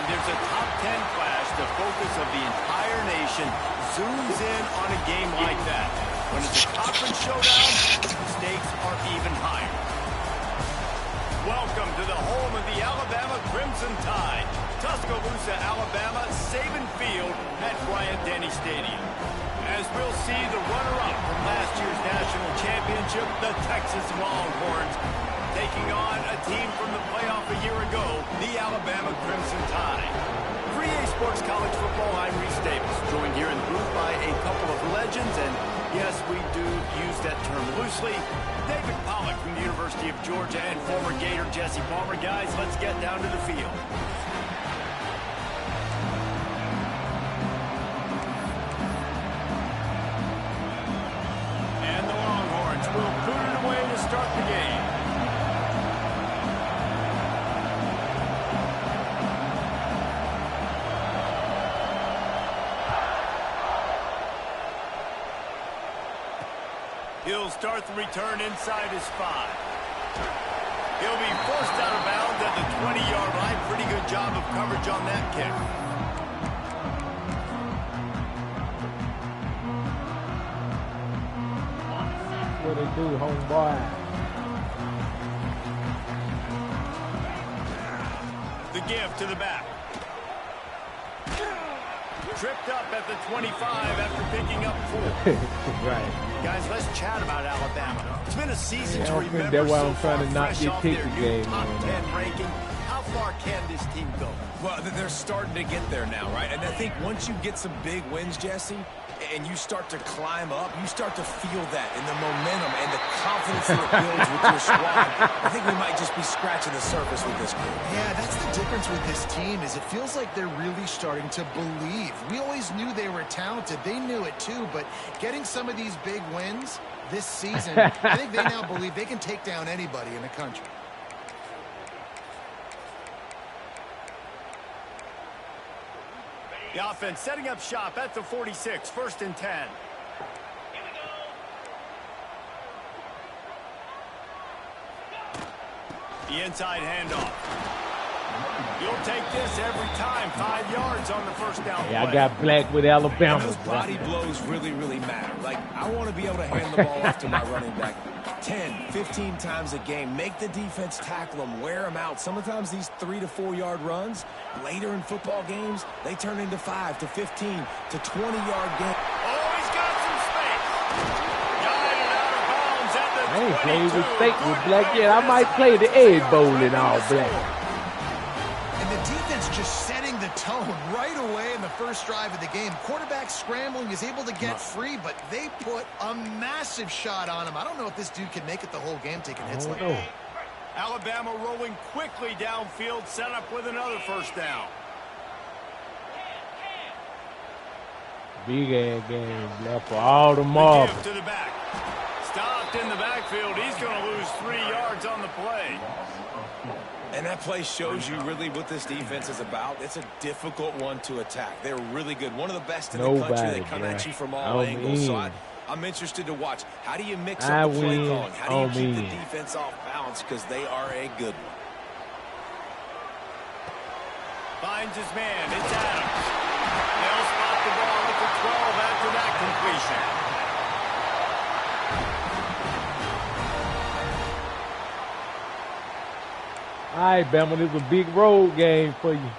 there's a top 10 clash, the focus of the entire nation zooms in on a game like that. When it's a conference showdown, the stakes are even higher. Welcome to the home of the Alabama Crimson Tide. Tuscaloosa, Alabama, Saban Field at Bryant-Denny Stadium. As we'll see the runner-up from last year's national championship, the Texas Longhorns, taking on a team from the playoff a year ago, the Alabama Crimson Tide. For EA Sports College Football, I'm Reese Davis, joined here in the booth by a couple of legends, and yes, we do use that term loosely. David Pollack from the University of Georgia and former Gator Jesse Palmer. Guys, let's get down to the field. And the Longhorns will boot it away to start the game. He'll start the return inside his 5. He'll be forced out of bounds at the 20-yard line. Pretty good job of coverage on that kick. What they do, homeboy? The give to the back. Tripped up at the 25 after picking up 4. Right. Guys, let's chat about Alabama. It's been a season to remember. That's why so I'm trying to not get kicked the game. Top 10 ranking. How far can this team go? Well, they're starting to get there now, right? And I think once you get some big wins, Jesse, and you start to climb up, you start to feel that in the momentum and the confidence that it builds with your squad. I think we might just be scratching the surface with this group. Yeah, that's the difference with this team is it feels like they're really starting to believe. We always knew they were talented. They knew it too, but getting some of these big wins this season, I think they now believe they can take down anybody in the country. The offense setting up shop at the 46, 1st and 10. The inside handoff. You'll take this every time. 5 yards on the first down play. Yeah, I got black with Alabama. Those body blows really, really matter. Like, I want to be able to hand the ball off to my running back 10, 15 times a game. Make the defense tackle them, wear them out. Sometimes these 3 to 4 yard runs, later in football games, they turn into 5 to 15 to 20-yard games. Oh, he's got some space. Got it out of bounds at the 22. I ain't played with state with black yet. I might play the Egg Bowl in all black. And the defense just setting the tone right away in the first drive of the game. Quarterback scrambling, is able to get free, but they put a massive shot on him. I don't know if this dude can make it the whole game taking hits like that. Alabama rolling quickly downfield, set up with another first down. Big ass game, left for all the mob. To the back. Stopped in the backfield. He's going to lose 3 yards on the play. And that play shows you really what this defense is about. It's a difficult one to attack. They're really good. One of the best in the country. They come at you from all angles. So I'm interested to watch. How do you mix up the play calling? How do you keep the defense off balance? Because they are a good one. Finds his man. It's Adams. They'll spot the ball at the 12 after that completion. All right, Bama, this is a big road game for you.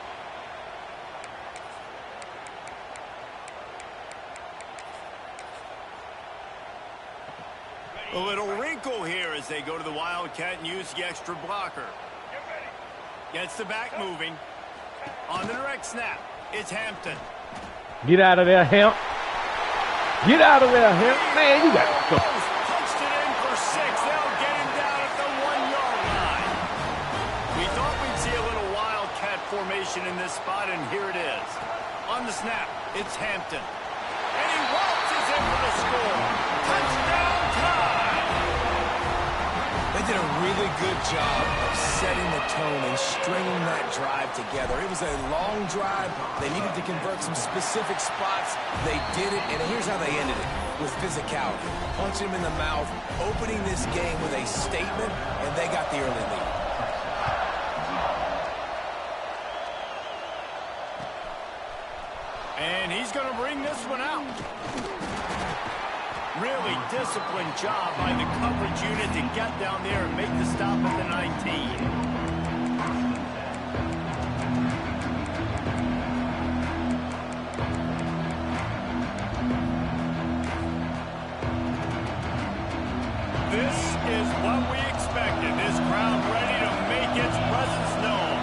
A little wrinkle here as they go to the Wildcat and use the extra blocker. Gets the back moving. On the direct snap, it's Hampton. Get out of there, Hamp. Get out of there, Hamp. Man, you got to go. Punched it in for 6. They'll get him down at the 1-yard line. We thought we'd see a little Wildcat formation in this spot, and here it is. On the snap, it's Hampton. And he waltzes in for the score. Touchdown time! They did a really good job of setting the tone and stringing that drive together. It was a long drive. They needed to convert some specific spots. They did it, and here's how they ended it, with physicality. Punch him in the mouth, opening this game with a statement, and they got the early lead. And he's going to bring this one out. Really disciplined job by the coverage unit to get down there and make the stop at the 19. This is what we expected. This crowd ready to make its presence known.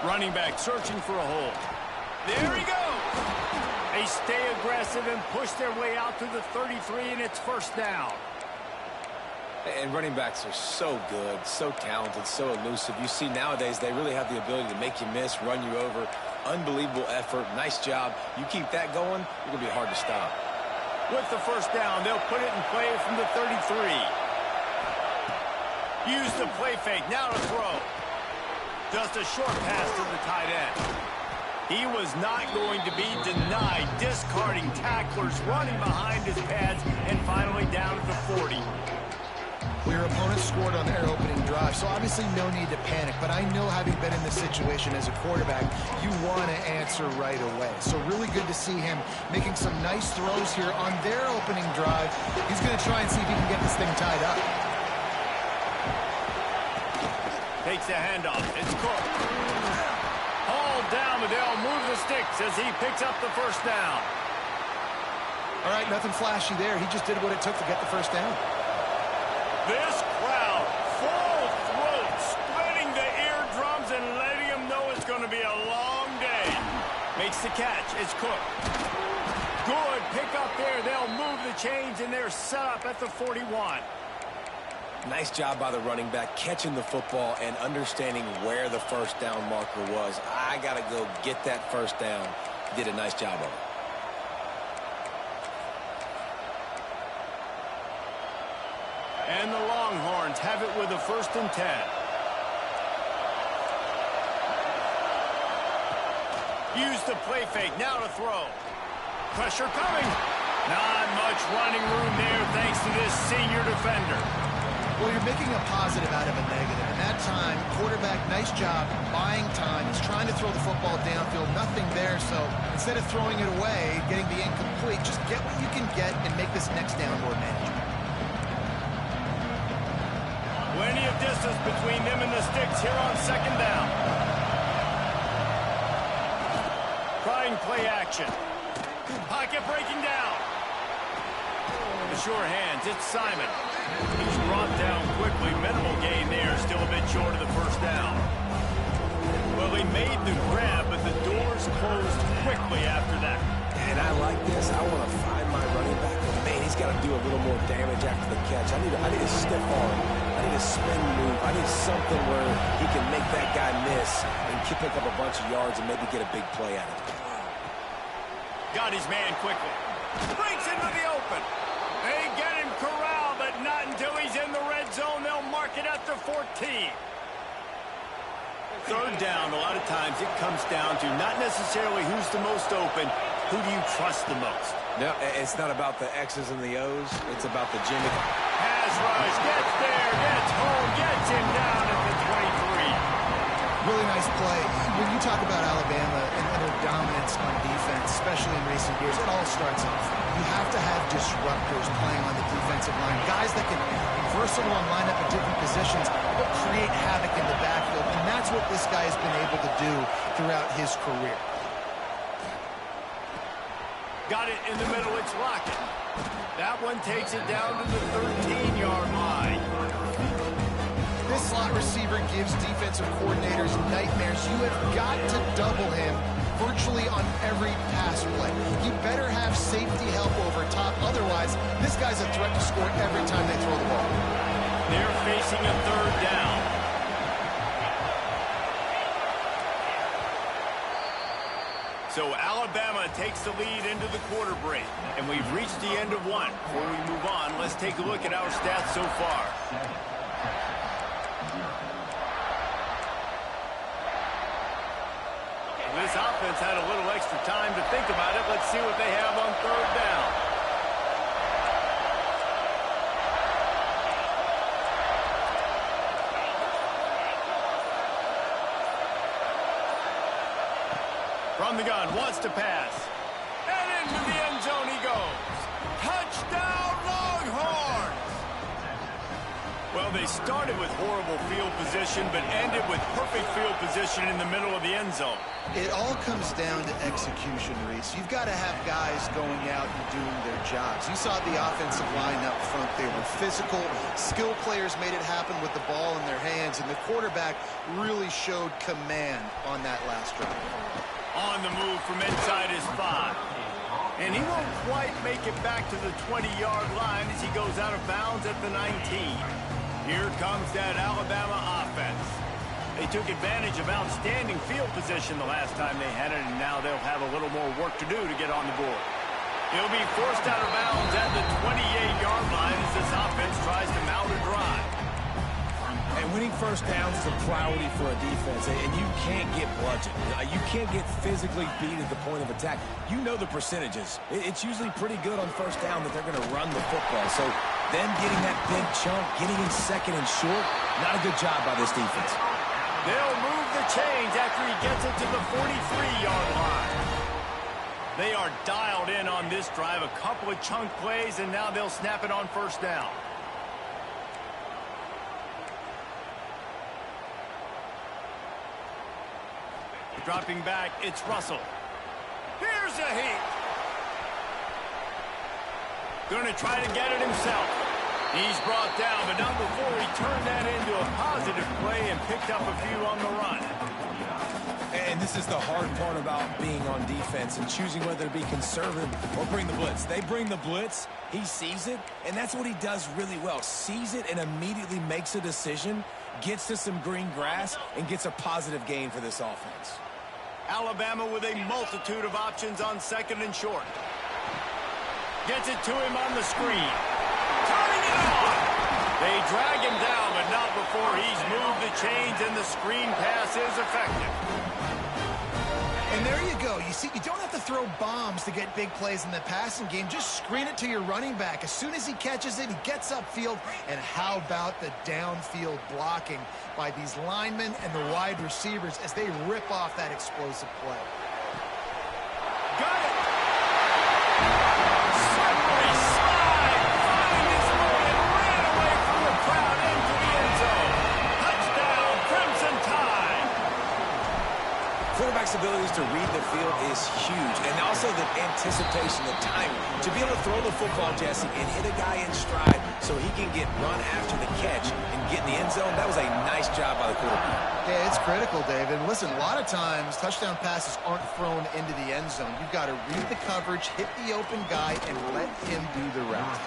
Running back searching for a hole. There he goes. They stay aggressive and push their way out to the 33, and it's first down. And running backs are so good, so talented, so elusive. You see nowadays they really have the ability to make you miss, run you over. Unbelievable effort. Nice job. You keep that going, it's going to be hard to stop. With the first down, they'll put it in play from the 33. Use the play fake. Now to throw. Just a short pass to the tight end. He was not going to be denied, discarding tacklers, running behind his pads, and finally down at the 40. Well, your opponent scored on their opening drive, so obviously no need to panic. But I know, having been in this situation as a quarterback, you want to answer right away. So really good to see him making some nice throws here on their opening drive. He's going to try and see if he can get this thing tied up. Takes the handoff. It's Cook. Hauled down, but they'll move the sticks as he picks up the first down. All right, nothing flashy there. He just did what it took to get the first down. This crowd, full throat, splitting the eardrums and letting them know it's going to be a long day. Makes the catch. It's Cook. Good pick up there. They'll move the chains, and they're set up at the 41. Nice job by the running back, catching the football and understanding where the first down marker was. I got to go get that first down. He did a nice job of it. And the Longhorns have it with a 1st and 10. Use the play fake. Now to throw. Pressure coming. Not much running room there thanks to this senior defender. Well, you're making a positive out of a negative. And that time, quarterback, nice job buying time. He's trying to throw the football downfield. Nothing there. So instead of throwing it away, getting the incomplete, just get what you can get and make this next down more manageable. Plenty of distance between them and the sticks here on 2nd down. Trying play action. Pocket breaking down. The sure hands, it's Simon. He's brought down quickly. Minimal gain there, still a bit short of the first down. Well, he made the grab, but the doors closed quickly after that. And I like this. I want to find my running back. But man, he's got to do a little more damage after the catch. I need a stiff arm. I need a spin move. I need something where he can make that guy miss and pick up a bunch of yards and maybe get a big play out of it. Got his man quickly. Breaks into the open. They get him corralled, but not until he's in the red zone. They'll mark it at the 14. 3rd down, a lot of times it comes down to not necessarily who's the most open, who do you trust the most? No, it's not about the X's and the O's. It's about the Jimmy. Pass rush, gets there, gets home, gets him down at the 23. Really nice play. When you talk about Alabama and their dominance on defense, especially in recent years, it all starts off. You have to have disruptors playing on the defensive line. Guys that can be versatile and line up at different positions, but create havoc in the backfield. And that's what this guy has been able to do throughout his career. Got it in the middle, it's Lockett. That one takes it down to the 13-yard line. This slot receiver gives defensive coordinators nightmares. You have got to double him virtually on every pass play. You better have safety help over top. Otherwise, this guy's a threat to score every time they throw the ball. They're facing a 3rd down. So Alabama takes the lead into the quarter break. And we've reached the end of one. Before we move on, let's take a look at our stats so far. This offense had a little extra time to think about it. Let's see what they have on 3rd down. From the gun, wants to pass. And into the end zone he goes. Touchdown, Longhorns! Well, they started with horrible field position, but ended with perfect field position in the middle of the end zone. It all comes down to execution, Reese. You've got to have guys going out and doing their jobs. You saw the offensive line up front. They were physical. Skill players made it happen with the ball in their hands, and the quarterback really showed command on that last drive. On the move from inside his 5. And he won't quite make it back to the 20-yard line as he goes out of bounds at the 19. Here comes that Alabama offense. They took advantage of outstanding field position the last time they had it, and now they'll have a little more work to do to get on the board. He'll be forced out of bounds at the 28-yard line as this offense tries to mount a drive. And winning first downs is a priority for a defense, and you can't get bludgeoned. You can't get physically beat at the point of attack. You know the percentages. It's usually pretty good on first down that they're going to run the football. So them getting that big chunk, getting in second and short, not a good job by this defense. They'll move the chains after he gets it to the 43-yard line. They are dialed in on this drive, a couple of chunk plays, and now they'll snap it on first down. Dropping back, it's Russell. Here's a heat. Going to try to get it himself. He's brought down, but not before he turned that into a positive play and picked up a few on the run. And this is the hard part about being on defense and choosing whether to be conservative or bring the blitz. They bring the blitz, he sees it, and that's what he does really well. Sees it and immediately makes a decision, gets to some green grass, and gets a positive gain for this offense. Alabama with a multitude of options on second and short. Gets it to him on the screen. Turning it on! They drag him down, but not before he's moved the chains, and the screen pass is effective. And there you go. You see, you don't have to throw bombs to get big plays in the passing game. Just screen it to your running back. As soon as he catches it, he gets upfield. And how about the downfield blocking by these linemen and the wide receivers as they rip off that explosive play? Got it! Suddenly slide, find his way, and ran away from the crowd into the end zone. Touchdown, Crimson Tide! Quarterback's abilities to read the field is huge, and also the anticipation, the timing. To be able to throw the football, Jesse, and hit a guy in stride so he can get run after the catch and get in the end zone, that was a nice job by the quarterback. Yeah, it's critical, David. Listen, a lot of times touchdown passes aren't thrown into the end zone. You've got to read the coverage, hit the open guy, and let him do the rest.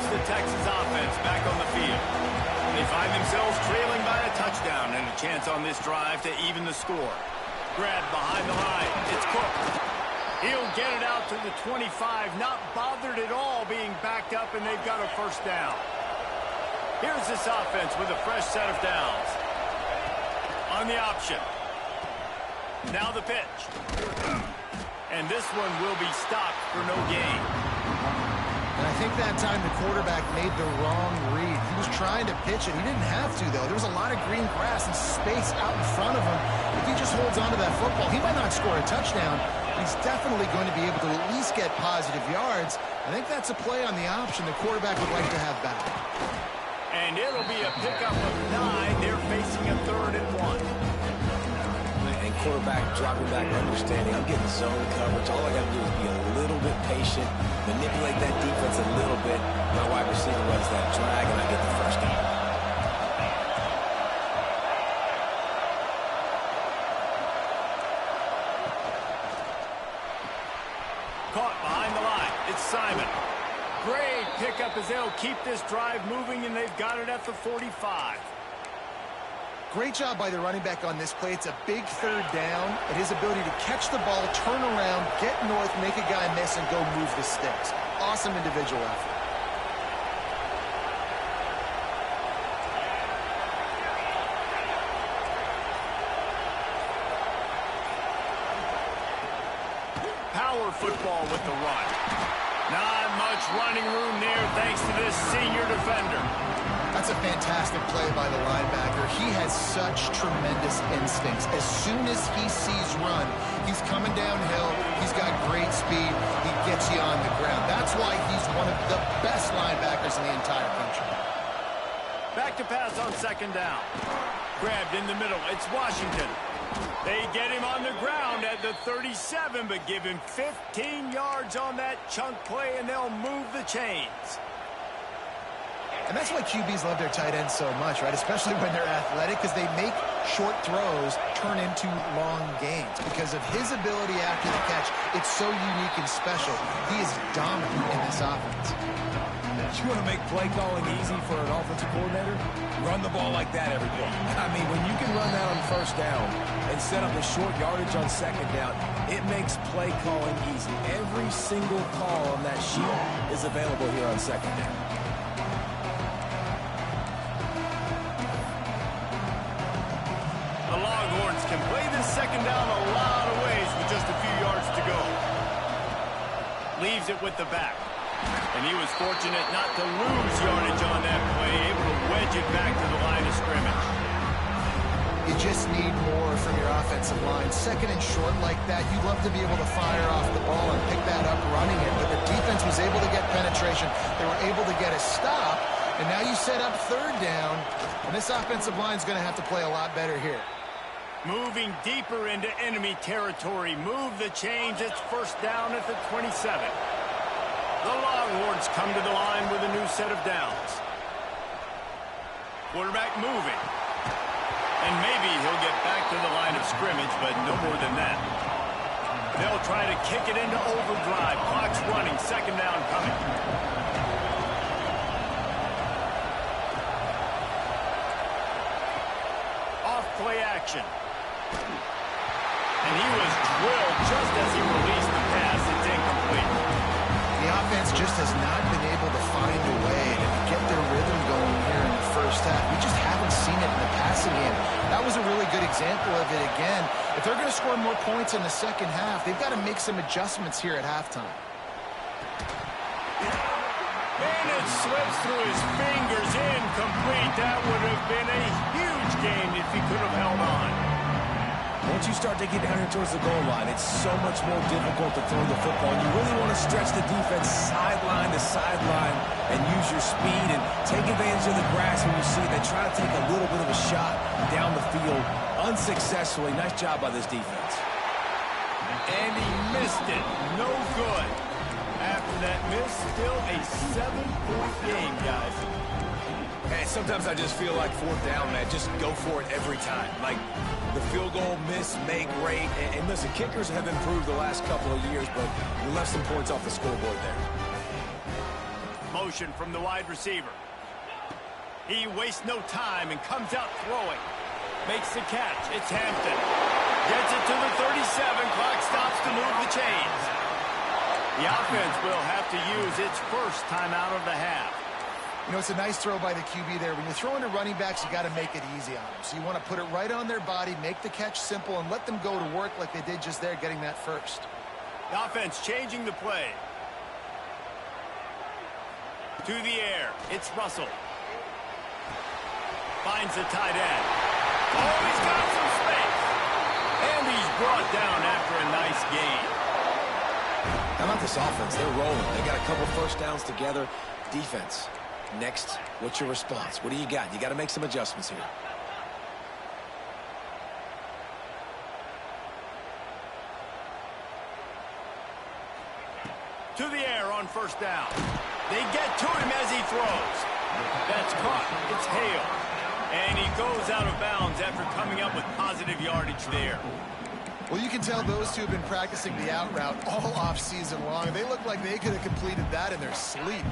The Texas offense back on the field. They find themselves trailing by a touchdown and a chance on this drive to even the score. Grabbed behind the line. It's Cook. He'll get it out to the 25, not bothered at all being backed up, and they've got a first down. Here's this offense with a fresh set of downs. On the option. Now the pitch. And this one will be stopped for no gain. And I think that time the quarterback made the wrong read. He was trying to pitch it. He didn't have to, though. There was a lot of green grass and space out in front of him. If he just holds on to that football, he might not score a touchdown. He's definitely going to be able to at least get positive yards. I think that's a play on the option the quarterback would like to have back. And it'll be a pickup of 9. They're facing a 3rd and 1. And quarterback dropping back, understanding I'm getting zone coverage. All I got to do is be a little bit patient, manipulate that defense a little bit. My wide receiver runs that drag, and I get the first down. Caught behind the line. It's Simon. Great pickup as they'll keep this drive moving, and they've got it at the 45. Great job by the running back on this play. It's a big 3rd down, and his ability to catch the ball, turn around, get north, make a guy miss, and go move the sticks. Awesome individual effort. power football with the run. Not much running room there thanks to this senior defender. That's a fantastic play by the linebacker. He has such tremendous instincts. As soon as he sees run, he's coming downhill. He's got great speed. He gets you on the ground. That's why he's one of the best linebackers in the entire country. Back to pass on second down. Grabbed in the middle. It's Washington. They get him on the ground at the 37, but give him 15 yards on that chunk play, and they'll move the chains. And that's why QBs love their tight ends so much, right? Especially when they're athletic, because they make short throws turn into long gains. Because of his ability after the catch, it's so unique and special. He is dominant in this offense. You want to make play calling easy for an offensive coordinator? Run the ball like that every play. I mean, when you can run that on first down and set up a short yardage on second down, it makes play calling easy. Every single call on that sheet is available here on second down. The Longhorns can play this second down a lot of ways with just a few yards to go. Leaves it with the back. And he was fortunate not to lose yardage on that play, able to wedge it back to the line of scrimmage. You just need more from your offensive line. Second and short like that, you'd love to be able to fire off the ball and pick that up running it, but the defense was able to get penetration. They were able to get a stop, and now you set up third down, and this offensive line is going to have to play a lot better here. Moving deeper into enemy territory. Move the chains. It's first down at the 27. The Longhorns come to the line with a new set of downs. Quarterback moving. And maybe he'll get back to the line of scrimmage, but no more than that. They'll try to kick it into overdrive. Clock's running. Second down coming. Off play action. And he was drilled just as he released the pass. It's incomplete. The offense just has not been able to find a way to get their rhythm going here in the first half. We just haven't seen it in the passing game. That was a really good example of it again. If they're going to score more points in the second half, they've got to make some adjustments here at halftime. And it slips through his fingers, incomplete. That would have been a huge game if he could have held on. Once you start to get down here towards the goal line, it's so much more difficult to throw the football. You really want to stretch the defense sideline to sideline and use your speed and take advantage of the grass when you see it. They try to take a little bit of a shot down the field unsuccessfully. Nice job by this defense. And he missed it. No good. After that miss, still a 7-point game, guys. Hey, sometimes I just feel like fourth down, man. Just go for it every time. Like the field goal, miss, make, rate. And listen, kickers have improved the last couple of years, but we left some points off the scoreboard there. Motion from the wide receiver. He wastes no time and comes out throwing. Makes the catch. It's Hampton. Gets it to the 37. Clock stops to move the chains. The offense will have to use its first timeout of the half. You know, it's a nice throw by the QB there. When you're throwing to running backs, you got to make it easy on them. So you want to put it right on their body, make the catch simple, and let them go to work like they did just there, getting that first. The offense changing the play. To the air. It's Russell. Finds the tight end. Oh, he's got some space. And he's brought down after a nice gain. How about this offense? They're rolling. They got a couple first downs together. Defense. Next, what's your response? What do you got? You got to make some adjustments here. To the air on first down. They get to him as he throws. That's caught. It's Hale. And he goes out of bounds after coming up with positive yardage there. Well, you can tell those two have been practicing the out route all off-season long. They look like they could have completed that in their sleep.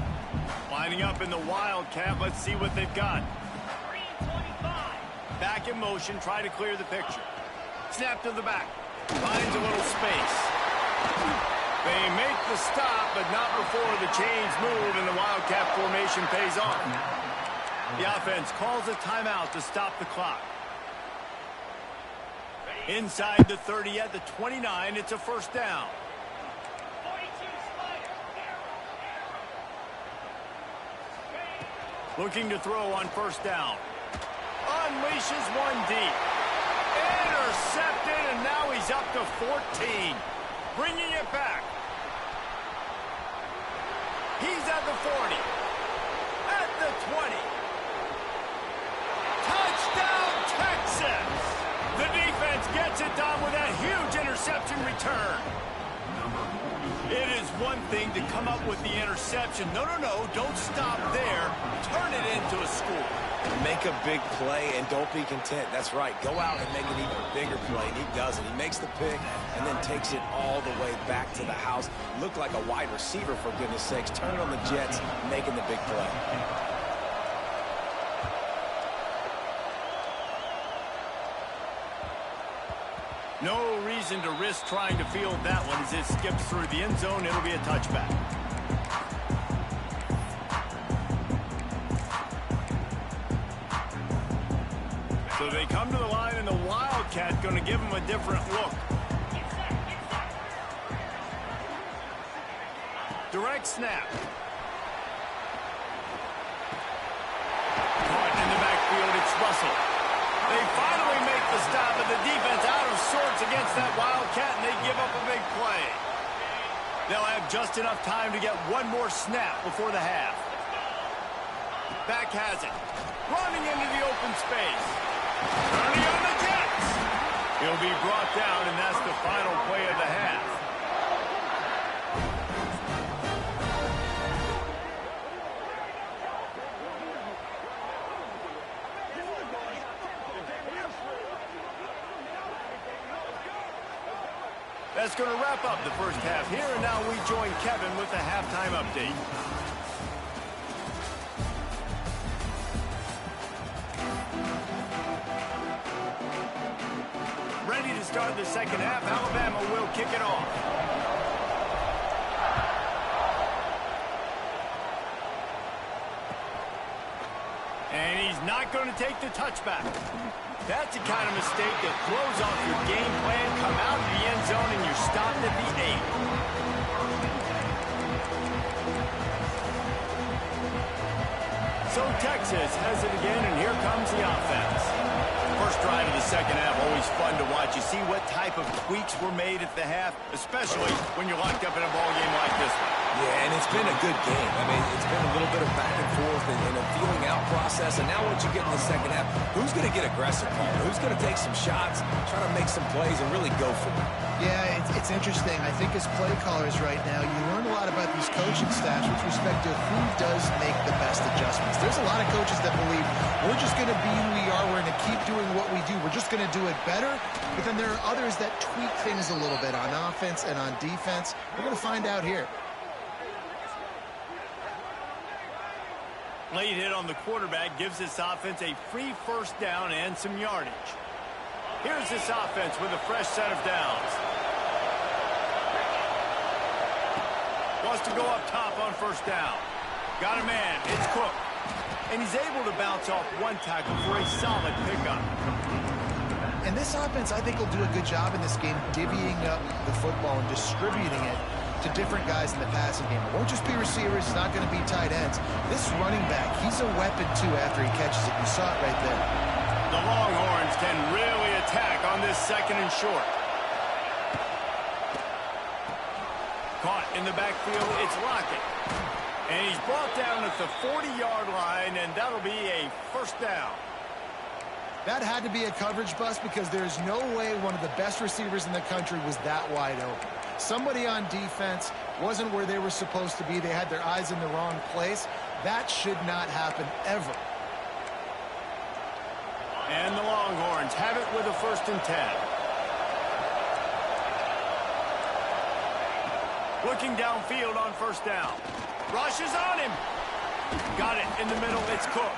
Lining up in the Wildcat. Let's see what they've got. Back in motion. Try to clear the picture. Snap to the back. Finds a little space. They make the stop, but not before the chains move and the Wildcat formation pays off. The offense calls a timeout to stop the clock. Inside the 30 at the 29, it's a first down. Looking to throw on first down. Unleashes one deep. Intercepted, and now he's up to 14. Bringing it back. He's at the 40. At the 20. Touchdown, Texas! The defense gets it done with that huge interception return. It is one thing to come up with the interception. No, don't stop there. Turn it into a score. Make a big play and don't be content. That's right. Go out and make an even bigger play, and he does it. He makes the pick and then takes it all the way back to the house. Look like a wide receiver, for goodness sakes. Turn it on the Jets, making the big play. No reason to risk trying to field that one as it skips through the end zone. It'll be a touchback. So they come to the line, and the Wildcat going to give them a different look. Direct snap. Caught in the backfield, it's Russell. They finally make the stop, and the defense out of sorts against that Wildcat, and they give up a big play. They'll have just enough time to get one more snap before the half. Back has it. Running into the open space. Turning on the Jets. He'll be brought down, and that's the final play of the half. That's going to wrap up the first half here, and now we join Kevin with the halftime update. Ready to start the second half. Alabama will kick it off. And he's not going to take the touchback. That's the kind of mistake that throws off your game plan. Come out of the end zone and you're stopped at the 8. So Texas has it again, and here comes the offense. First drive of the second half, always fun to watch. You see what type of tweaks were made at the half, especially when you're locked up in a ball game like this one. Yeah, and it's been a good game. I mean, it's been a little bit of back and forth and a feeling out process. And now once you get in the second half, who's going to get aggressive, Paul? Who's going to take some shots, try to make some plays, and really go for it? Yeah, it's interesting. I think as play callers right now, you learn a lot about these coaching staffs with respect to who does make the best adjustments. There's a lot of coaches that believe we're just going to be who we are. We're going to keep doing what we do. We're just going to do it better. But then there are others that tweak things a little bit on offense and on defense. We're going to find out here. Late hit on the quarterback gives this offense a free first down and some yardage. Here's this offense with a fresh set of downs. Wants to go up top on first down. Got a man. It's Cook. And he's able to bounce off one tackle for a solid pickup. And this offense, I think, will do a good job in this game divvying up the football and distributing it to different guys in the passing game. It won't just be receivers. It's not going to be tight ends. This running back, he's a weapon, too, after he catches it. You saw it right there. The Longhorns can really attack on this second and short. Caught in the backfield, it's Lockett. And he's brought down at the 40-yard line, and that'll be a first down. That had to be a coverage bust because there's no way one of the best receivers in the country was that wide open. Somebody on defense wasn't where they were supposed to be. They had their eyes in the wrong place. That should not happen ever. And the Longhorns have it with a 1st and 10. Looking downfield on first down. Rushes on him. Got it in the middle. It's Cook.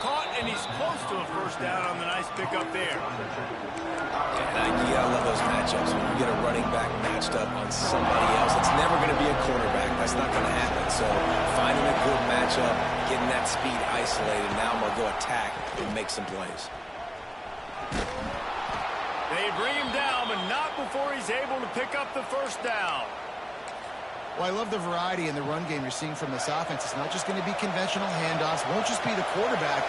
Caught, and he's close to a first down on the nice pickup there. And you gotta love those matchups. When you get a running back matched up on somebody else, it's never going to be a cornerback. That's not going to happen. So finding a good matchup, getting that speed isolated. Now I'm going to go attack and make some plays. They bring him down, but not before he's able to pick up the first down. Well, I love the variety in the run game you're seeing from this offense. It's not just going to be conventional handoffs. Won't just be the quarterback.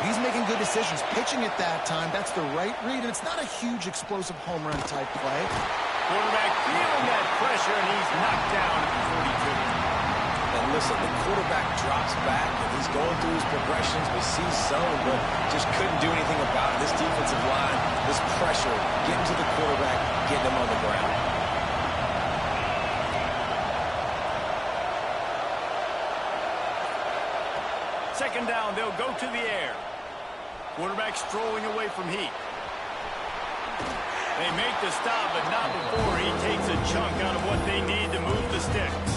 He's making good decisions. Pitching at that time, that's the right read, and it's not a huge explosive home run type play. Quarterback feeling that pressure, and he's knocked down at the 42. And listen, the quarterback drops back, and he's going through his progressions. We see zone, but just couldn't do anything about it. This defensive line, this pressure, getting to the quarterback, getting him on the ground. Second down, they'll go to the air. Quarterback strolling away from Heat. They make the stop, but not before he takes a chunk out of what they need to move the sticks.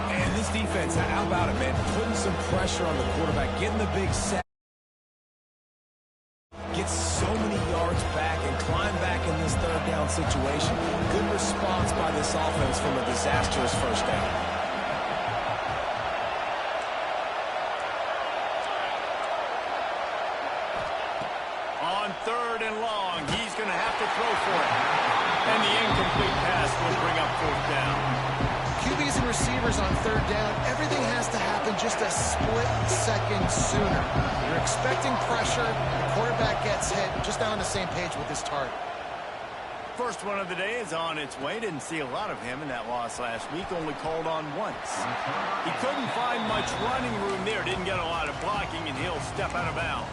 And this defense, how about it, man? Putting some pressure on the quarterback, getting the big sack. Gets so many yards back and climb back in this third down situation. Good response by this offense from a disastrous first down. On third and long, he's going to have to throw for it. And the incomplete pass will bring up fourth down. QBs and receivers on third down, everything has to happen just a split second sooner. You're expecting pressure, the quarterback gets hit, just not on the same page with his target. First one of the day is on its way. Didn't see a lot of him in that loss last week, only called on once. He couldn't find much running room there, didn't get a lot of blocking, and he'll step out of bounds.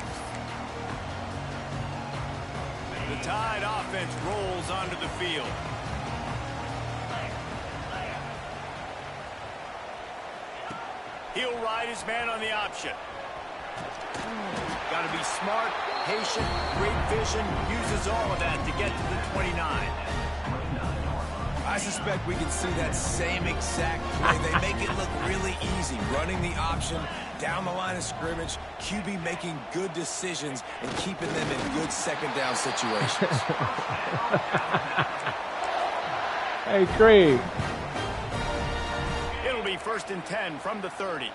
The Tide offense rolls onto the field. He'll ride his man on the option. Got to be smart, patient, great vision, uses all of that to get to the 29. I suspect we can see that same exact play. They make it look really easy, running the option down the line of scrimmage, QB making good decisions and keeping them in good second down situations. Hey, Craig. It'll be 1st and 10 from the 30.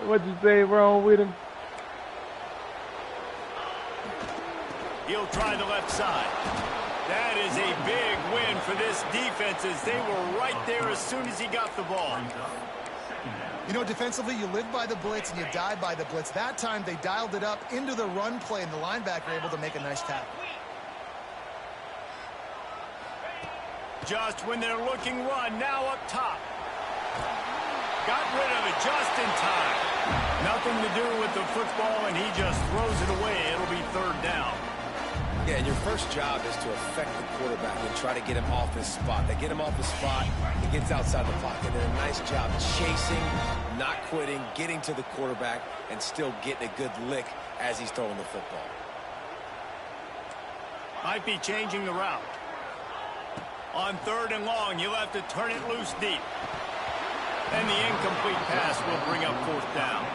What you say wrong with him? He'll try the left side. That is a big win for this defense as they were right there as soon as he got the ball. You know, defensively, you live by the blitz and you die by the blitz. That time, they dialed it up into the run play, and the linebacker able to make a nice tackle. Just when they're looking run, now up top. Got rid of it just in time. Nothing to do with the football, and he just throws it away. It'll be third down. Yeah, and your first job is to affect the quarterback and try to get him off his spot. They get him off his spot, he gets outside the pocket. Did a nice job chasing, not quitting, getting to the quarterback, and still getting a good lick as he's throwing the football. Might be changing the route. On third and long, you'll have to turn it loose deep. And the incomplete pass will bring up fourth down.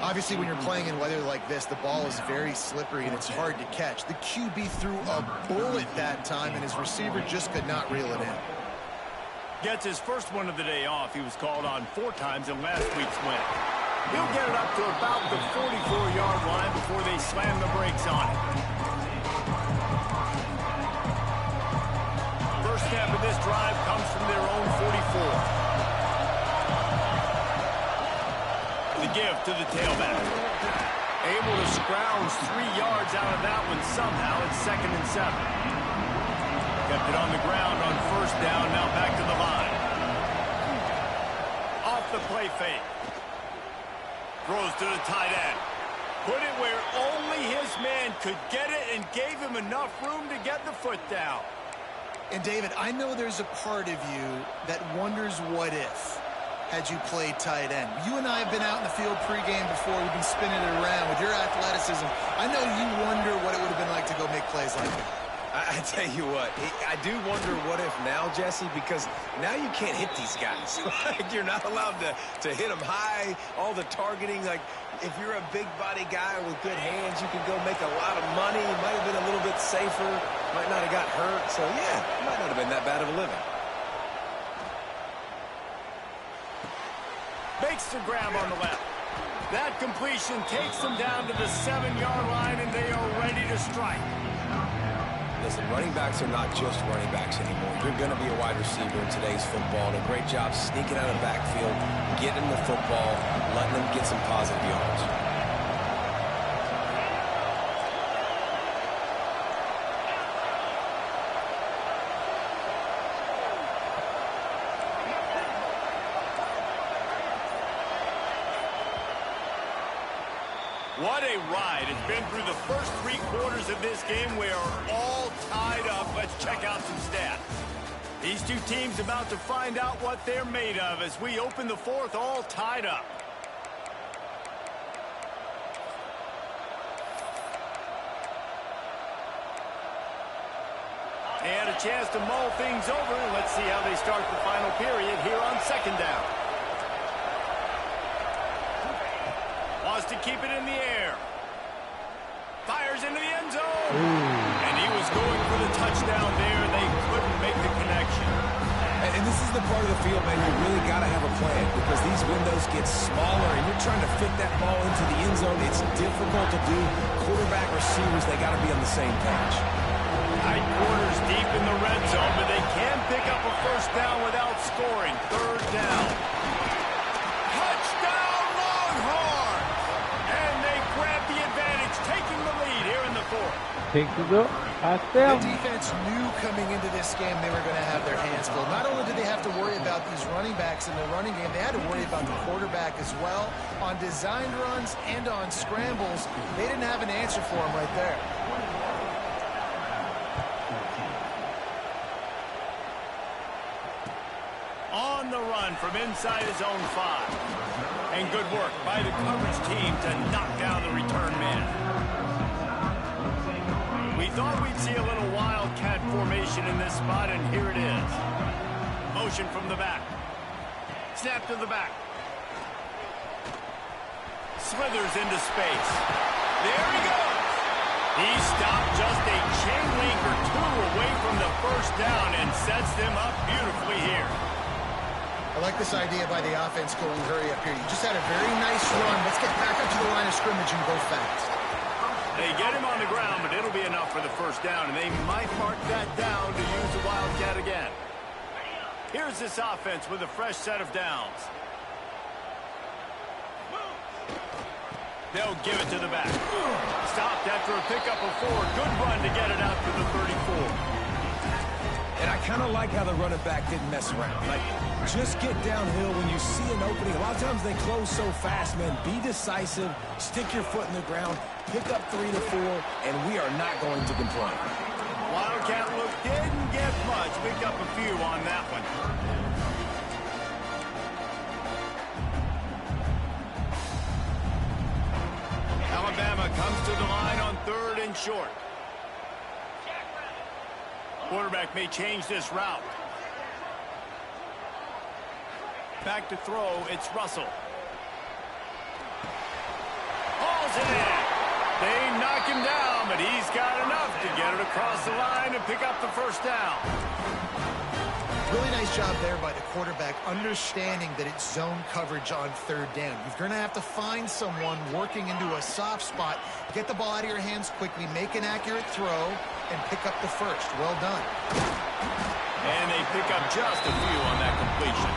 Obviously, when you're playing in weather like this, the ball is very slippery and it's hard to catch. The QB threw a bullet that time, and his receiver just could not reel it in. Gets his first one of the day off. He was called on 4 times in last week's win. He'll get it up to about the 44-yard line before they slam the brakes on it. First snap of this drive comes from their own 44. The give to the tailback. Able to scrounge 3 yards out of that one somehow. It's 2nd and 7. Kept it on the ground on first down. Now back to the line. Off the play fake. Throws to the tight end. Put it where only his man could get it and gave him enough room to get the foot down. And David, I know there's a part of you that wonders what if had you played tight end. You and I have been out in the field pregame before. We've been spinning it around with your athleticism. I know you wonder what it would have been like to go make plays like that. I tell you what, I do wonder what if now, Jesse, because now you can't hit these guys. You're not allowed to hit them high, all the targeting. Like, if you're a big body guy with good hands, you can go make a lot of money. You might have been a little bit safer, might not have got hurt. So, yeah, it might not have been that bad of a living. Makes the grab on the left. That completion takes them down to the 7-yard line, and they are ready to strike. Listen, running backs are not just running backs anymore. You're going to be a wide receiver in today's football. And a great job sneaking out of the backfield, getting the football, letting them get some positive yards. What a ride. It's been through the first 3 quarters of this game. We are all tied up. Let's check out some stats. These two teams about to find out what they're made of as we open the 4th all tied up. And a chance to mull things over. Let's see how they start the final period here on 2nd down. Wants to keep it in the air. Fires into the end zone. And he was going for the touchdown there. They couldn't make the connection. And this is the part of the field, man, you really got to have a plan because these windows get smaller and you're trying to fit that ball into the end zone. It's difficult to do. Quarterback, receivers, they got to be on the same page. Tight quarters deep in the red zone, but they can pick up a 1st down without scoring. 3rd down. Touchdown, Longhorns! And they grab the advantage, taking the lead here in the 4th. Picks it up. The defense knew coming into this game they were going to have their hands full. Not only did they have to worry about these running backs in the running game, they had to worry about the quarterback as well. On designed runs and on scrambles, they didn't have an answer for him right there. On the run from inside his own 5. And good work by the coverage team to knock down the return man. We thought we'd see a little wildcat formation in this spot, and here it is. Motion from the back. Snap to the back. Slithers into space. There he goes. He stopped just a chain link or 2 away from the 1st down and sets them up beautifully here. I like this idea by the offense going hurry up here. You just had a very nice run. Let's get back up to the line of scrimmage and go fast. They get him on the ground, but it'll be enough for the 1st down, and they might mark that down to use the Wildcat again. Here's this offense with a fresh set of downs. They'll give it to the back. Stopped after a pickup of 4. Good run to get it out to the 34. And I kind of like how the running back didn't mess around. Like, just get downhill when you see an opening. A lot of times they close so fast, man. Be decisive, stick your foot in the ground, pick up 3 to 4, and we are not going to complain. Wildcat look didn't get much. Pick up a few on that one. Alabama comes to the line on 3rd and short. Quarterback may change this route. Back to throw, it's Russell. Hauls it in. They knock him down, but he's got enough to get it across the line and pick up the 1st down. Really nice job there by the quarterback, understanding that it's zone coverage on 3rd down. You're going to have to find someone working into a soft spot, get the ball out of your hands quickly, make an accurate throw, and pick up the 1st. Well done. And they pick up just a few on that completion.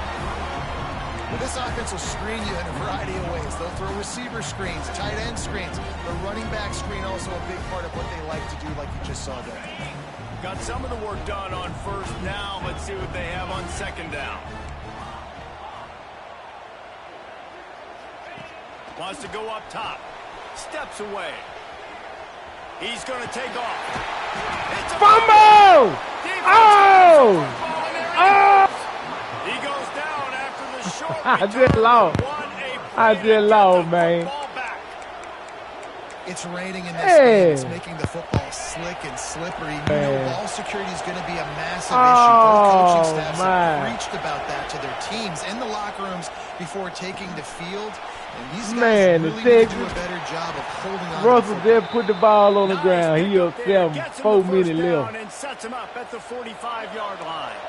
Well, this offense will screen you in a variety of ways. They'll throw receiver screens, tight end screens. The running back screen also a big part of what they like to do, like you just saw there. Got some of the work done on 1st down. Let's see what they have on 2nd down. Wants to go up top. Steps away. He's going to take off. It's a fumble! Oh! Oh! He goes down after the short I just lost. I just lost, man. It's raining in this game. It's making the football slick and slippery. You know, ball security is going to be a massive issue. Both coaching staffs have preached about that to their teams in the locker rooms before taking the field. And these guys really need to do a better job of holding on. Russell just put the ball on the ground. He up 4 minutes left. And sets him up at the 45-yard line.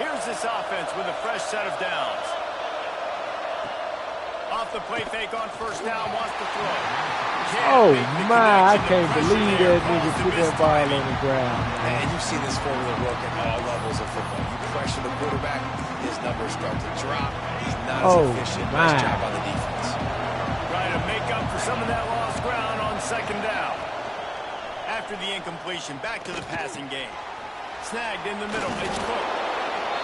Here's this offense with a fresh set of downs. Off the play fake on 1st down, wants to throw. can't Oh, make the my. I connection. The can't pressure believe there that nigga caused put the that ball on mistiming. the ground. And you've seen this formula work at all levels of football. You pressure the quarterback, his numbers start to drop. He's not as Oh, efficient. my. Nice job on the defense. Trying to make up for some of that lost ground on second down. After the incompletion, back to the passing game. Snagged in the middle. It's Cook.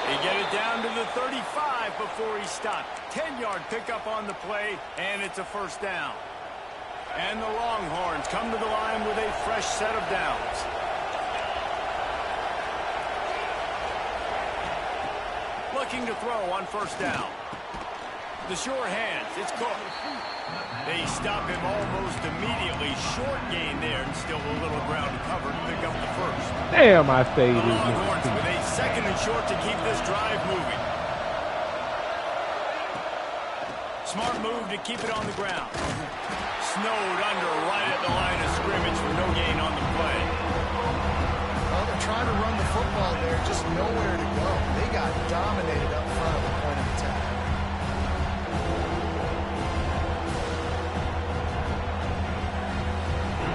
They get it down to the 35 before he stopped. 10-yard pickup on the play, and it's a first down. And the Longhorns come to the line with a fresh set of downs. Looking to throw on first down. The sure hands, it's Cook. They stop him almost immediately. Short gain there, and still a little ground to cover to pick up the first. Damn, I say The this. Longhorns with a second and short to keep this drive moving. Smart move to keep it on the ground. Snowed under right at the line of scrimmage for no gain on the play. Well, they're trying to run the football there, just nowhere to go. They got dominated up front at the point of attack.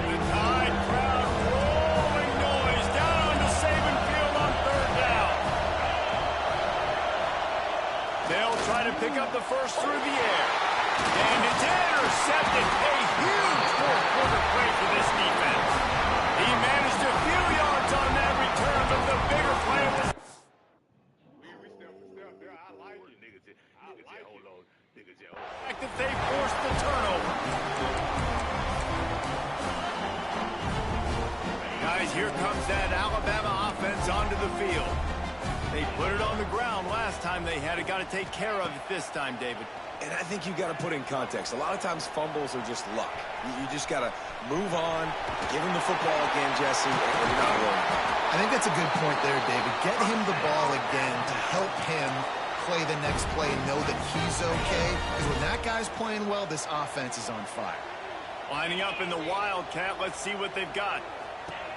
The Tide crowd rolling noise down onto Saban Field on third down. They'll try to pick up the first through the air. And it's intercepted. A huge fourth-quarter play for this defense. He managed a few yards on that return, but the bigger play was... The fact that they forced the turnover. Guys, here comes that Alabama offense onto the field. They put it on the ground last time they had it. Got to take care of it this time, David. And I think you've got to put in context. A lot of times fumbles are just luck. You just got to move on, give him the football again, Jesse, and you're not rolling. I think that's a good point there, David. Get him the ball again to help him play the next play and know that he's okay. Because when that guy's playing well, this offense is on fire. Lining up in the Wildcat. Let's see what they've got.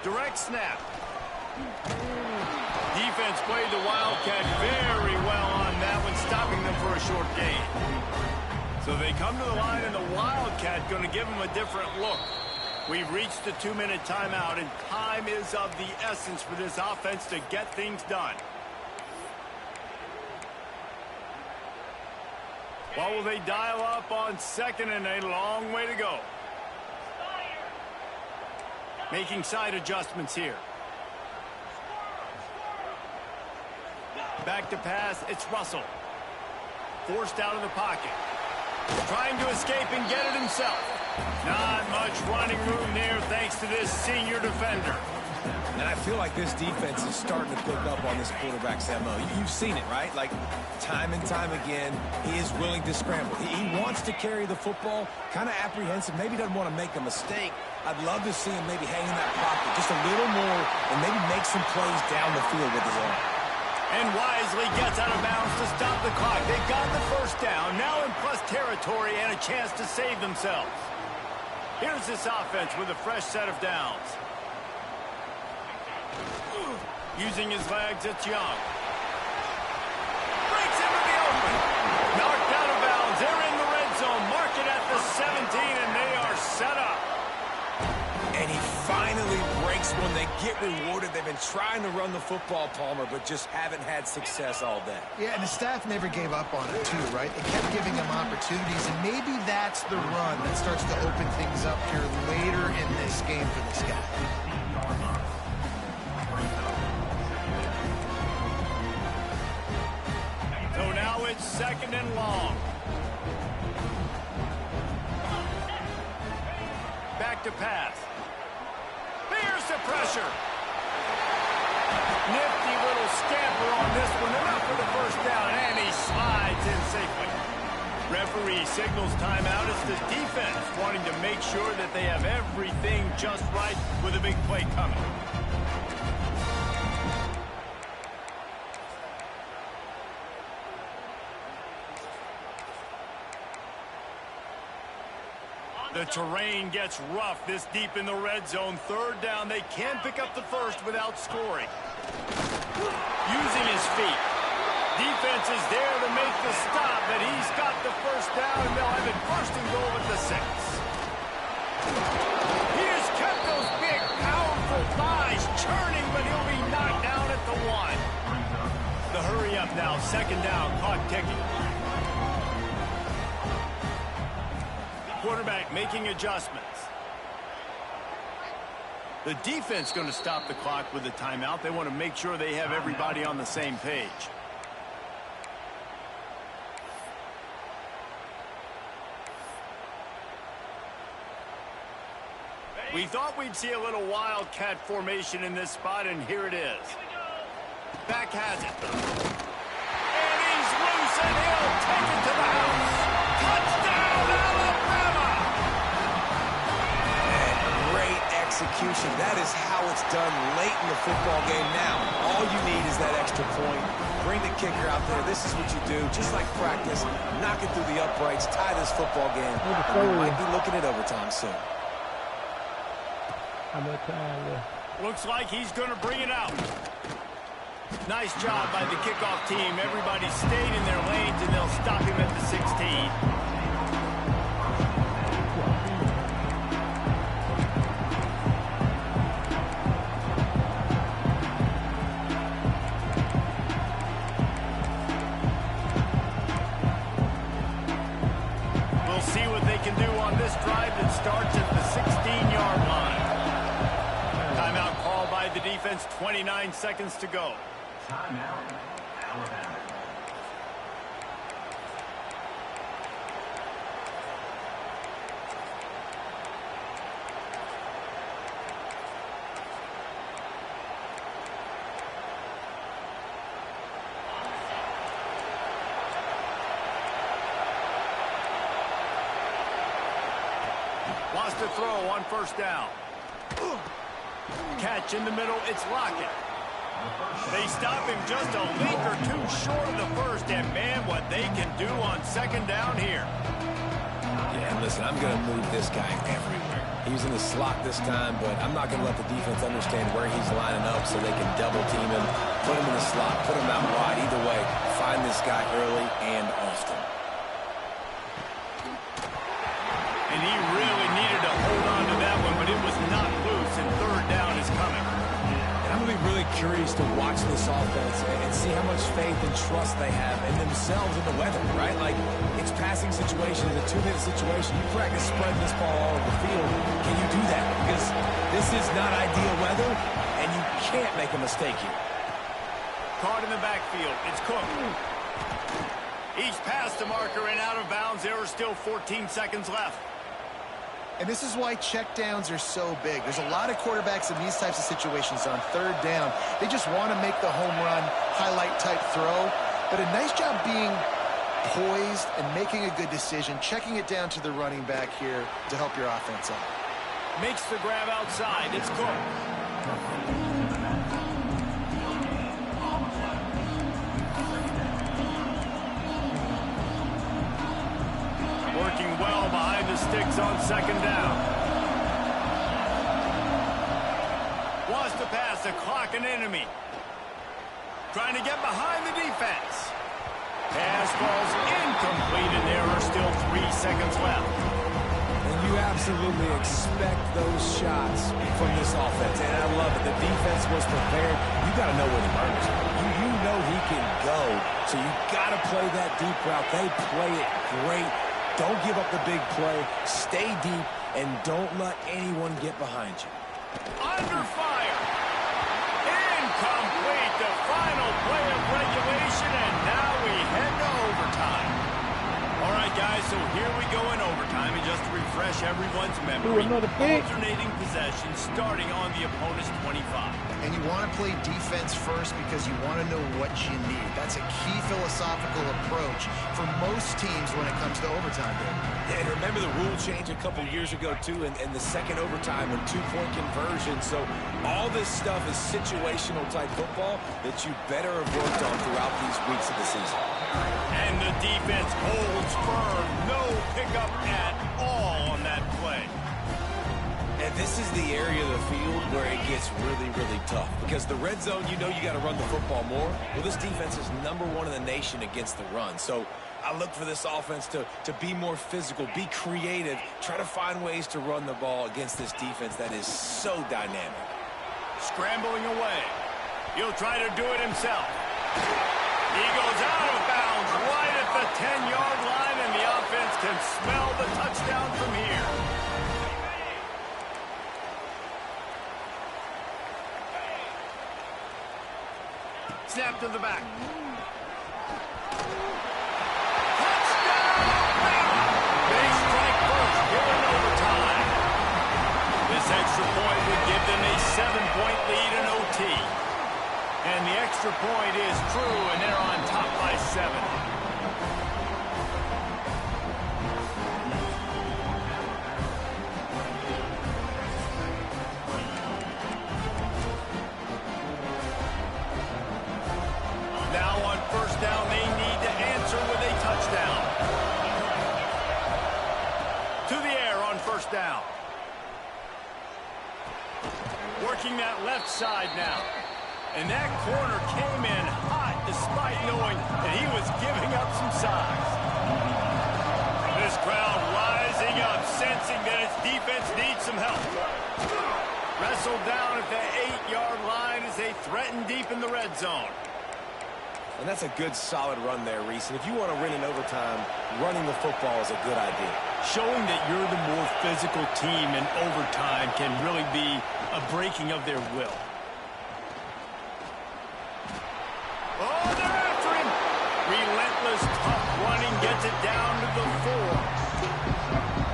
Direct snap. Defense played the Wildcat very well on that one, stopping them for a short gain. So they come to the line, and the Wildcat going to give them a different look. We've reached the 2-minute timeout, and time is of the essence for this offense to get things done. What will they dial up on second, and a long way to go? Making side adjustments here. Back to pass, it's Russell. Forced out of the pocket. Trying to escape and get it himself. Not much running room there thanks to this senior defender. And I feel like this defense is starting to pick up on this quarterback's MO. You've seen it, right? Like, time and time again, he is willing to scramble. He wants to carry the football, kind of apprehensive, maybe doesn't want to make a mistake. I'd love to see him maybe hang in that pocket just a little more and maybe make some plays down the field with his arm. And wisely gets out of bounds to stop the clock. They got the first down, now in plus territory and a chance to save themselves. Here's this offense with a fresh set of downs. Using his legs, it's Young. Breaks into the open. Knocked out of bounds. They're in the red zone. Mark it at the 17, and they are set up. And he finally breaks when they get rewarded. They've been trying to run the football, Palmer, but just haven't had success all day. Yeah, and the staff never gave up on it, too, right? They kept giving him opportunities, and maybe that's the run that starts to open things up here later in this game for this guy. So now it's second and long. Back to pass. There's the pressure. Nifty little scamper on this one. Enough for the first down, and he slides in safely. Referee signals timeout as the defense wanting to make sure that they have everything just right with a big play coming. The terrain gets rough this deep in the red zone. Third down, they can pick up the first without scoring. Using his feet. Defense is there to make the stop, but he's got the first down, and they'll have it first and goal at the 6. now, second down, clock ticking. Quarterback making adjustments. The defense going to stop the clock with a timeout. They want to make sure they have everybody on the same page. We thought we'd see a little wildcat formation in this spot, and here it is. Back has it. And he's loose, and he'll take it to the house. Touchdown, Alabama! And great execution. That is how it's done late in the football game now. All you need is that extra point. Bring the kicker out there. This is what you do. Just like practice, knock it through the uprights, tie this football game. And we might be looking at overtime soon. How much time left? Looks like he's going to bring it out. Nice job by the kickoff team. Everybody stayed in their lanes, and they'll stop him at the 16. We'll see what they can do on this drive that starts at the 16-yard line. Timeout called by the defense, 29 seconds to go. Timeout, Alabama. Wants to throw on first down. Catch in the middle, it's Lockett. They stop him just a link or two short of the first, and man, what they can do on second down here. Yeah, and listen, I'm going to move this guy everywhere. He's in the slot this time, but I'm not going to let the defense understand where he's lining up so they can double team him, put him in the slot, put him out wide. Either way, find this guy early and often. And he really needed to hold on to that one, but it was not loose, and third down is coming. And I'm going to be really curious to watch this offense and see how much faith and trust they have in themselves and the weather, right? Like, it's passing situation, it's a 2-minute situation. You practice spreading this ball all over the field. Can you do that? Because this is not ideal weather, and you can't make a mistake here. Caught in the backfield. It's Cook. He's past the marker and out of bounds. There are still 14 seconds left. And this is why checkdowns are so big. There's a lot of quarterbacks in these types of situations on third down. They just want to make the home run, highlight-type throw. But a nice job being poised and making a good decision, checking it down to the running back here to help your offense out. Makes the grab outside. It's Cook. Working well behind the sticks on second down. Wants to pass, the clock an enemy. Trying to get behind the defense. Pass falls incomplete, and there are still 3 seconds left. And you absolutely expect those shots from this offense. And I love it. The defense was prepared. You got to know where the burners are. You know he can go. So you got to play that deep route. They play it great. Don't give up the big play. Stay deep, and don't let anyone get behind you. Under fire. Incomplete. The final play of regulation, and now we head to overtime. All right, guys, so here we go in overtime, and just to refresh everyone's memory, alternating possession starting on the opponent's 25. And you want to play defense first because you want to know what you need. That's a key philosophical approach for most teams when it comes to overtime, David. Yeah, and remember the rule change a couple years ago, too, in the second overtime and two-point conversion. So all this stuff is situational-type football that you better have worked on throughout these weeks of the season. And the defense holds firm. No pickup at all on that play. And this is the area of the field where it gets really, really tough. Because the red zone, you know you got to run the football more. Well, this defense is #1 in the nation against the run. So I look for this offense to be more physical, be creative, try to find ways to run the ball against this defense that is so dynamic. Scrambling away. He'll try to do it himself. He goes out of bounds right at the 10-yard line, and the offense can smell the touchdown from here. Snap to the back. Extra point would give them a 7-point lead in OT. And the extra point is true, and they're on top by 7. Now on first down, they need to answer with a touchdown. To the air on first down. Working that left side now. And that corner came in hot despite knowing that he was giving up some size. This crowd rising up, sensing that its defense needs some help. Wrestled down at the 8-yard line as they threaten deep in the red zone. And that's a good, solid run there, Reese. And if you want to win in overtime, running the football is a good idea. Showing that you're the more physical team in overtime can really be a breaking of their will. Oh, they're after him. Relentless, tough running gets it down to the 4.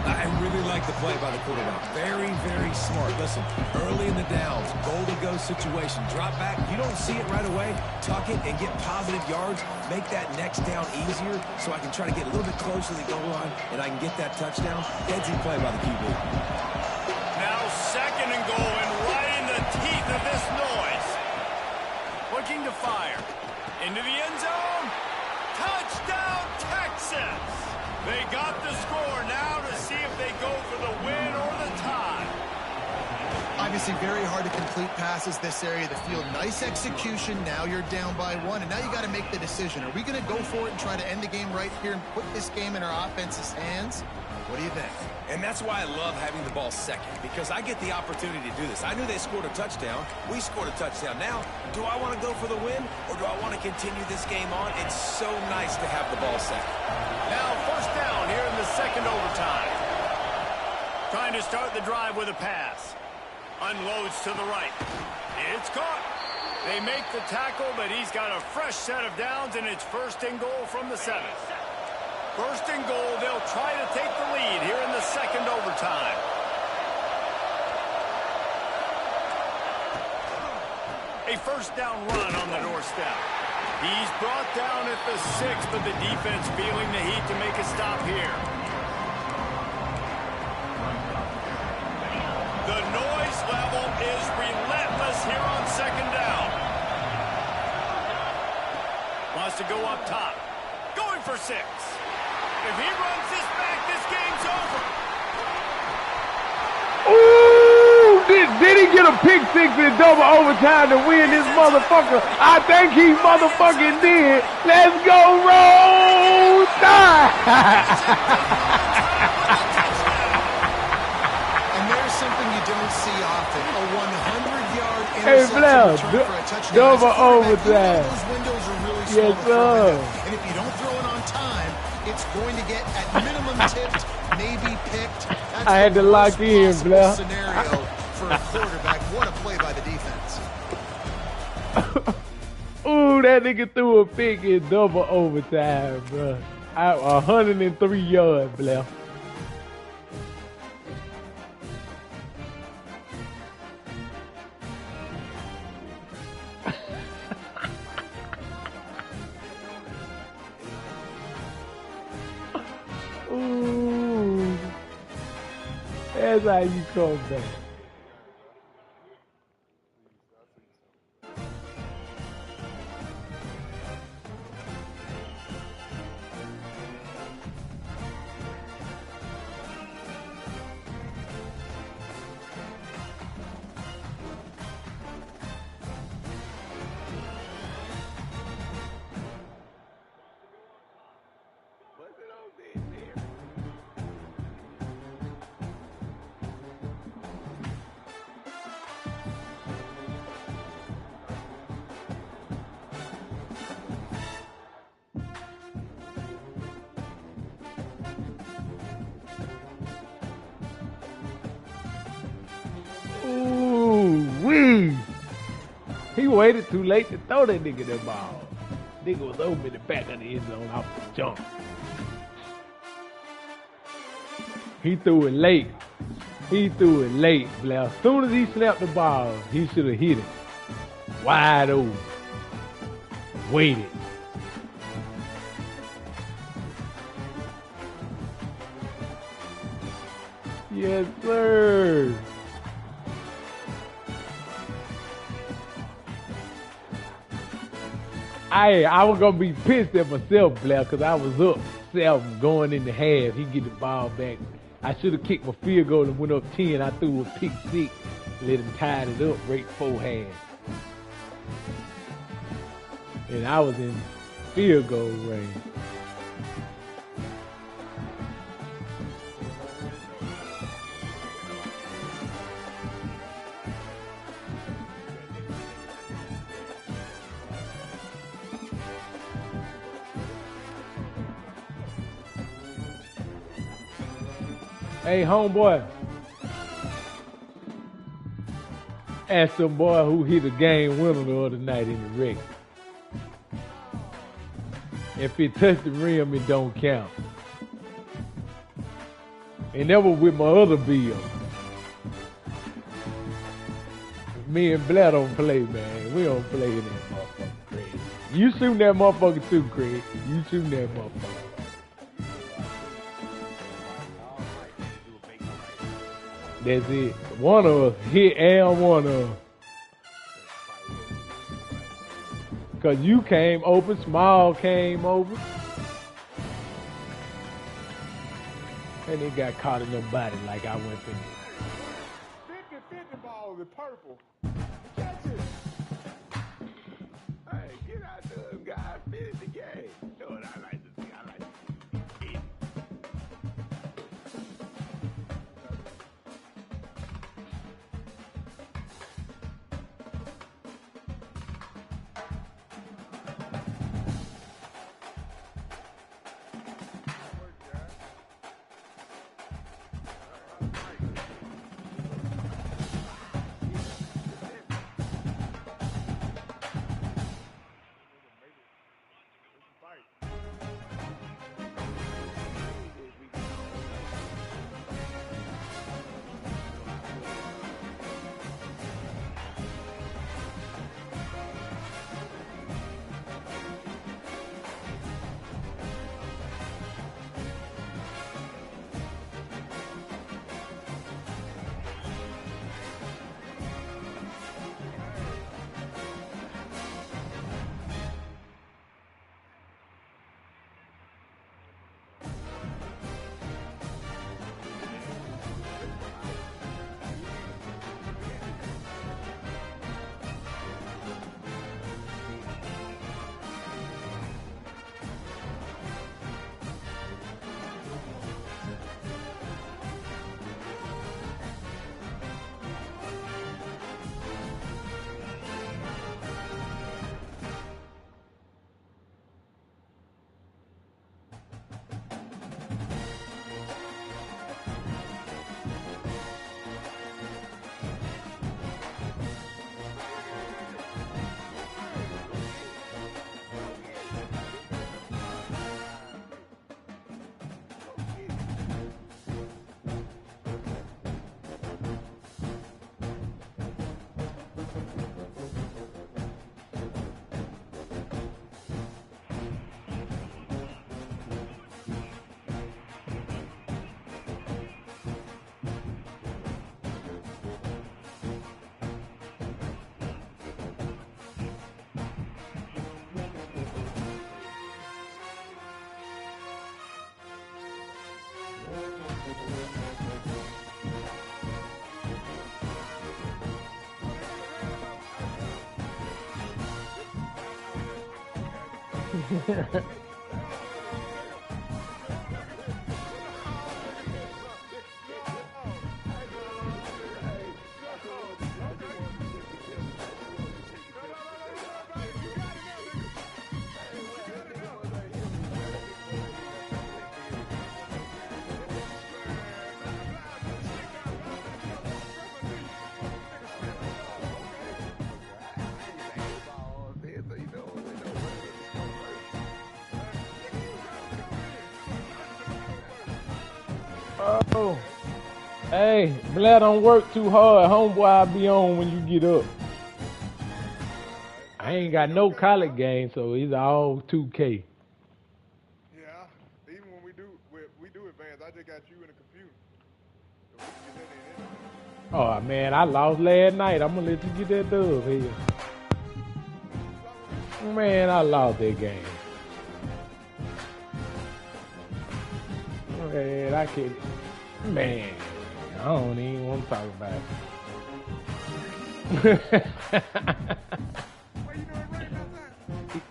I really like the play by the quarterback. Very, very smart. Listen, early in the downs, goal-to-go situation. Drop back. You don't see it right away. Tuck it and get positive yards. Make that next down easier so I can try to get a little bit closer to the goal line and I can get that touchdown. Headsy play by the QB. Now second and goal, and right in the teeth of this noise. Looking to fire. Into the end zone. Touchdown, Texas! They got the score now to see if they go for the win or the tie. Obviously very hard to complete passes this area of the field. Nice execution. Now you're down by 1, and now you got to make the decision. Are we going to go for it and try to end the game right here and put this game in our offense's hands? What do you think? And that's why I love having the ball second, because I get the opportunity to do this. I knew they scored a touchdown. We scored a touchdown. Now, do I want to go for the win, or do I want to continue this game on? It's so nice to have the ball second. Now first down here in the second overtime. Trying to start the drive with a pass. Unloads to the right. It's caught. They make the tackle, but he's got a fresh set of downs, and it's first and goal from the 7. First and goal, they'll try to take the lead here in the second overtime. A first down run on the doorstep. He's brought down at the 6, but the defense feeling the heat to make a stop here. The noise level is relentless here on second down. Wants to go up top. Going for 6. If he runs this back, this game's over. Ooh, did he get a pick 6 in double overtime to win this motherfucker? I think he motherfucking did. Let's go, Roll Tide. And there's something you don't see often. A 100-yard Hey, interception Blair, return for a touchdown. double As a quarterback, overtime. those windows are really Yes, small to throw sir. in. And if you don't throw it on time, it's going to get at minimum tipped, maybe picked. That's I had the to lock worst in, possible Blair. scenario for a quarterback. What a play by the defense. Ooh, that nigga threw a pick in double overtime, bro. 103 yards, Blair. Ooh, that's how you come back. Ooh, wee. He waited too late to throw that nigga that ball. Nigga was over in the back of the end zone off the jump. He threw it late. He threw it late, Blair. As soon as he snapped the ball, he should have hit it. Wide open. Waited. Yes, sir. I was gonna be pissed at myself, Blair, because I was up 7 going in the half. He get the ball back. I should have kicked my field goal and went up 10. I threw a pick 6, let him tie it up right 4 halves. And I was in field goal range. Hey, homeboy. Ask some boy who hit a game winner the other night in the wreck. If it touched the rim, it don't count. And that was with my other bill. Me and Blair don't play, man. We don't play in that motherfucker, Craig. You shoot that motherfucker too, Craig. You shoot that motherfucker. That's it. One of us hit and one of us. Cause you came open, Small came open. And they got caught in the body like I went in. 50-50 ball with purple. Catch it. Hey, get out there, guys. Finish the game. You know what I like to see? I like to see. Oh. Hey, Blair, don't work too hard. Homeboy, I'll be on when you get up. I ain't got no college game, so it's all 2K. Yeah, even when we do advance, I just got you in a computer. So we can get that in. Oh man, I lost last night. I'm gonna let you get that dub here. Man, I lost that game. Man, I can't. Man, I don't even want to talk about it.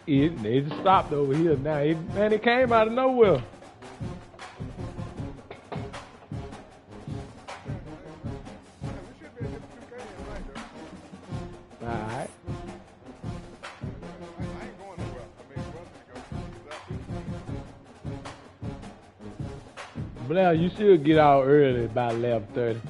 It stopped over here now. Man, it came out of nowhere. Alright. Blair, you should get out early, about 11:30.